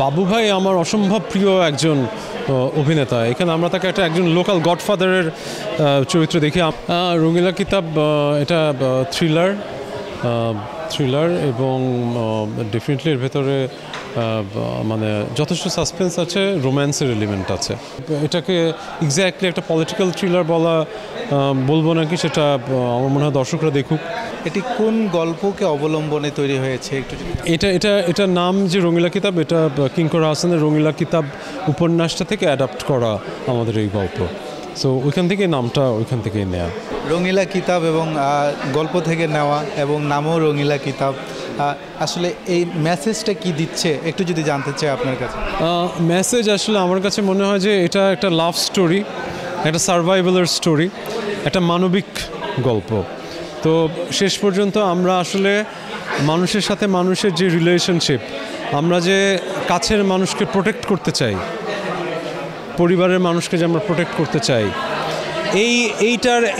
বাবু ভাই আমার অসম্ভব প্রিয় একজন অভিনেতা। এখানে আমরা তাকে একজন লোকাল গডফাদারের চরিত্র দেখি। রঙিলা কিতাব এটা থ্রিলার এবং ডেফিনেটলি এর ভেতরে মানে যথেষ্ট সাসপেন্স আছে, রোম্যান্সের এলিমেন্ট আছে। এটাকে এক্স্যাক্টলি একটা পলিটিক্যাল থ্রিলার বলবো নাকি, সেটা আমার মনে হয় দর্শকরা দেখুক। এটি কোন গল্পকে অবলম্বনে তৈরি হয়েছে একটু? এটার নাম যে রঙিলা কিতাব, এটা কিঙ্কর হাসানের রঙিলা কিতাব উপন্যাসটা থেকে অ্যাডাপ্ট করা আমাদের এই গল্প। সো ওইখান থেকে নামটা ওইখান থেকেই নেওয়া। রঙিলা কিতাব এবং গল্প থেকে নেওয়া এবং নামও রঙিলা কিতাব। আসলে এই মেসেজটা কি দিচ্ছে একটু যদি জানতে চাই আপনার কাছে। মেসেজ আসলে আমার কাছে মনে হয় যে এটা একটা লাভ স্টোরি, একটা সার্ভাইভালের স্টোরি, একটা মানবিক গল্প। তো শেষ পর্যন্ত আমরা আসলে মানুষের সাথে মানুষের যে রিলেশনশিপ, আমরা যে কাছের মানুষকে প্রোটেক্ট করতে চাই, পরিবারের মানুষকে যে আমরা প্রোটেক্ট করতে চাই,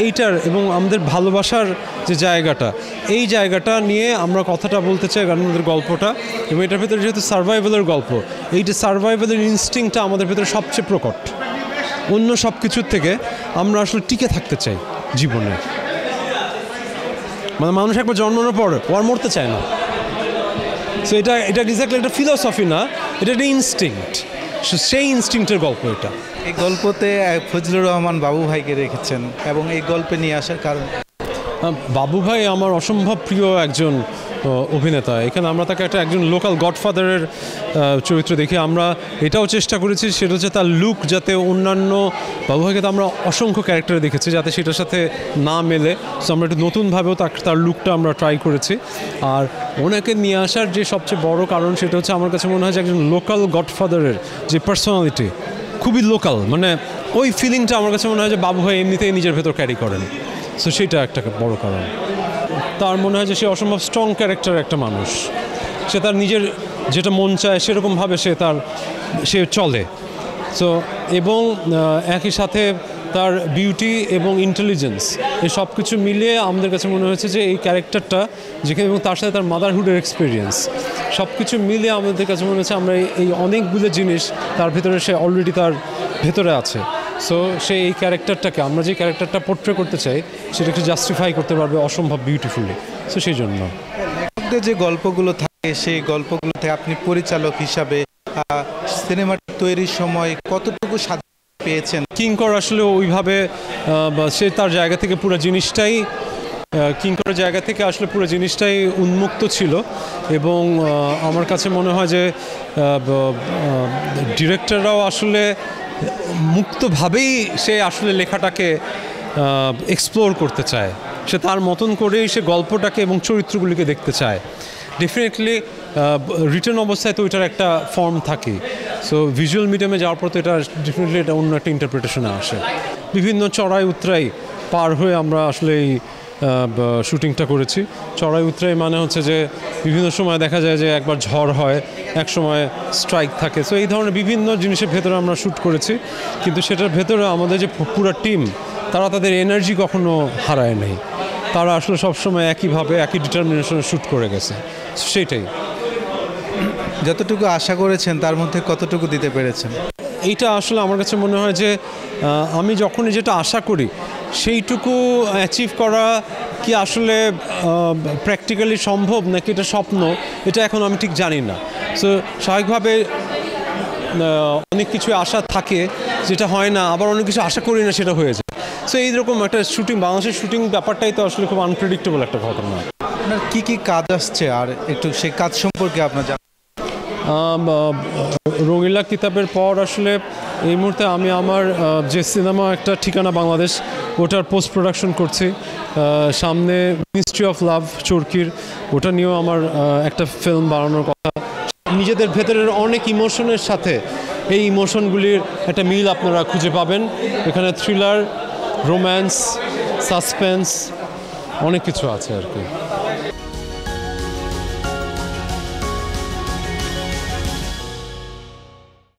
এইটার এবং আমাদের ভালোবাসার যে এই জায়গাটা নিয়ে আমরা কথাটা বলতে চাই আমাদের গল্পটা। এবং এটার ভেতরে যেহেতু সার্ভাইভালের গল্প, এইটা সার্ভাইভালের ইনস্টিংটা আমাদের ভেতরে সবচেয়ে প্রকট। অন্য সব কিছুর থেকে আমরা আসলে টিকে থাকতে চাই জীবনে। মানে মানুষ একবার জন্মানোর পর আর মরতে চায় না। সো এটা এক্স্যাক্টলি একটা ফিলসফি না, এটা একটা ইনস্টিংক্ট। সেই ইনস্টিংক্টের গল্প এটা। এই গল্পতে ফজলুর রহমান বাবু ভাইকে রেখেছেন এবং এই গল্পে নিয়ে আসার কারণ? বাবু ভাই আমার অসম্ভব প্রিয় একজন অভিনেতা। এখানে আমরা তাকে একজন লোকাল গডফাদারের চরিত্র দেখি। আমরা এটাও চেষ্টা করেছি, সেটা হচ্ছে তার লুক যাতে অন্যান্য, বাবু ভাইকে তো আমরা অসংখ্য ক্যারেক্টারে দেখেছি, যাতে সেটার সাথে না মেলে। সো আমরা একটু নতুনভাবেও তার লুকটা আমরা ট্রাই করেছি। আর ওনাকে নিয়ে আসার যে সবচেয়ে বড় কারণ, সেটা হচ্ছে আমার কাছে মনে হয় যে একজন লোকাল গডফাদারের যে পার্সোনালিটি খুবই লোকাল, মানে ওই ফিলিংটা আমার কাছে মনে হয় যে বাবু ভাই এমনিতেই নিজের ভেতর ক্যারি করেন। সো সেটা একটা বড় কারণ। তার মনে হয় যে সে অসম্ভব স্ট্রং ক্যারেক্টার একটা মানুষ। সে তার নিজের যেটা মন চায় সেরকমভাবে সে চলে। সো এবং একই সাথে তার বিউটি এবং ইন্টেলিজেন্স, এই সব কিছু মিলিয়ে আমাদের কাছে মনে হয়েছে যে এই ক্যারেক্টারটা যেখানে, এবং তার সাথে তার মাদারহুডের এক্সপিরিয়েন্স, সব কিছু মিলিয়ে আমাদের কাছে মনে হচ্ছে আমরা এই অনেকগুলো জিনিস তার ভেতরে সে অলরেডি তার ভেতরে আছে। সো সে এই ক্যারেক্টারটাকে, আমরা যে ক্যারেক্টারটা পোর্ট্রে করতে চাই, সেটাকে জাস্টিফাই করতে পারবে অসম্ভব বিউটিফুলি। সো সেই জন্য লেখকদের যে গল্পগুলো থাকে, সেই গল্পগুলো থেকে আপনি পরিচালক হিসাবে সিনেমাটা তৈরির সময় কতটুকু স্বাধীনতা পেয়েছেন? কিঙ্কর আসলে ওইভাবে সে তার জায়গা থেকে পুরো জিনিসটাই, কিঙ্করের জায়গা থেকে আসলে পুরো জিনিসটাই উন্মুক্ত ছিল। এবং আমার কাছে মনে হয় যে ডিরেক্টররাও আসলে মুক্তভাবেই সে আসলে লেখাটাকে এক্সপ্লোর করতে চায়। সে তার মতন করেই সে গল্পটাকে এবং চরিত্রগুলিকে দেখতে চায়। ডেফিনেটলি রিটেন অবস্থায় তো ওইটার একটা ফর্ম থাকে। সো ভিজুয়াল মিডিয়ামে যাওয়ার পর তো এটা ডেফিনেটলি এটা অন্য একটা ইন্টারপ্রিটেশনে আসে। বিভিন্ন চড়াই উতরাই পার হয়ে আমরা আসলে এই শুটিংটা করেছি। চড়াই উতরাই মানে হচ্ছে যে বিভিন্ন সময় দেখা যায় যে একবার ঝড় হয়, এক সময় স্ট্রাইক থাকে। সো এই ধরনের বিভিন্ন জিনিসের ভেতরে আমরা শ্যুট করেছি, কিন্তু সেটার ভেতরে আমাদের যে পুরো টিম, তারা তাদের এনার্জি কখনো হারায় নাই। তারা আসলে সবসময় একইভাবে একই ডিটারমিনেশনে শ্যুট করে গেছে। সেটাই। যতটুকু আশা করেছেন তার মধ্যে কতটুকু দিতে পেরেছেন? এইটা আসলে আমার কাছে মনে হয় যে আমি যখনই যেটা আশা করি সেইটুকু অ্যাচিভ করা কি আসলে প্র্যাকটিক্যালি সম্ভব নাকি এটা স্বপ্ন, এটা এখন আমি ঠিক জানি না। সো স্বাভাবিকভাবে অনেক কিছু আশা থাকে যেটা হয় না, আবার অনেক কিছু আশা করি না সেটা হয়ে যায়। সো এইরকম একটা শুটিং, বাংলাদেশের শুটিং ব্যাপারটাই তো আসলে খুব আনপ্রেডিক্টেবল একটা ঘটনা। আপনার কী কাজ আসছে আর একটু সেই কাজ সম্পর্কে আপনার রঙিলা কিতাবের পর আসলে এই মুহূর্তে আমি আমার যে সিনেমা একটা ঠিকানা বাংলাদেশ, ওটার পোস্ট প্রোডাকশন করছি। সামনে মিনিস্ট্রি অফ লাভ চরকির, ওটা নিয়েও আমার একটা ফিল্ম বানানোর কথা। নিজেদের ভেতরের অনেক ইমোশনের সাথে এই ইমোশনগুলির একটা মিল আপনারা খুঁজে পাবেন এখানে। থ্রিলার, রোম্যান্স, সাসপেন্স, অনেক কিছু আছে আর কি।